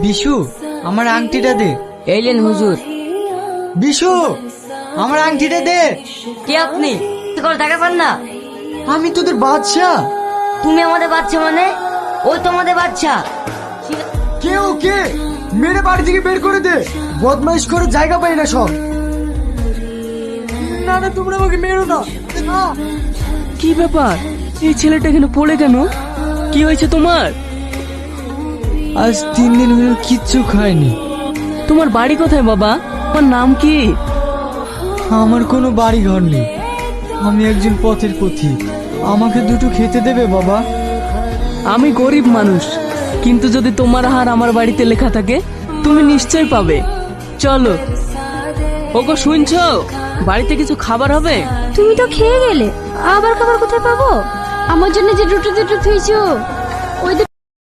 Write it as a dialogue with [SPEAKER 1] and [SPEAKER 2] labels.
[SPEAKER 1] বিশু, আমার আংটিটা দে।
[SPEAKER 2] এইলেন হুজুর।
[SPEAKER 1] বিশু, আমার আংটিটা দে।
[SPEAKER 2] কে আপনি? কোনো টাকা পান না?
[SPEAKER 1] আমি তোদের বাদশা।
[SPEAKER 2] তুমি আমাদের বাচ্চা মানে? ওই তো আমাদের বাচ্চা।
[SPEAKER 1] কেউ কে মেরে বাড়ি থেকে বের করে দে, বদমাইশ করে জায়গা পাই না সব। না না, তোমরা আমাকে মেরো না।
[SPEAKER 3] কি ব্যাপার, এই ছেলেটা এখানে পড়ে কেন? কি হয়েছে তোমার?
[SPEAKER 1] আজ 3 দিন হলো কিচ্ছু খাইনি।
[SPEAKER 3] তোমার বাড়ি কোথায় বাবা? তোমার নাম কি?
[SPEAKER 1] আমার কোনো বাড়ি ঘর নেই, আমি একজন পথের পথিক। আমাকে দুটো খেতে দেবে বাবা?
[SPEAKER 3] আমি গরিব মানুষ, কিন্তু যদি তোমার হার আমার বাড়িতে লেখা থাকে তুমি নিশ্চয় পাবে। চলো। ওগো শুনছো, বাড়িতে কিছু খাবার হবে?
[SPEAKER 4] তুমি তো খেয়ে গেলে, আবার খাবার কোথায় পাবো? আমার জন্য যে দুটো দুটো থুইছো ওই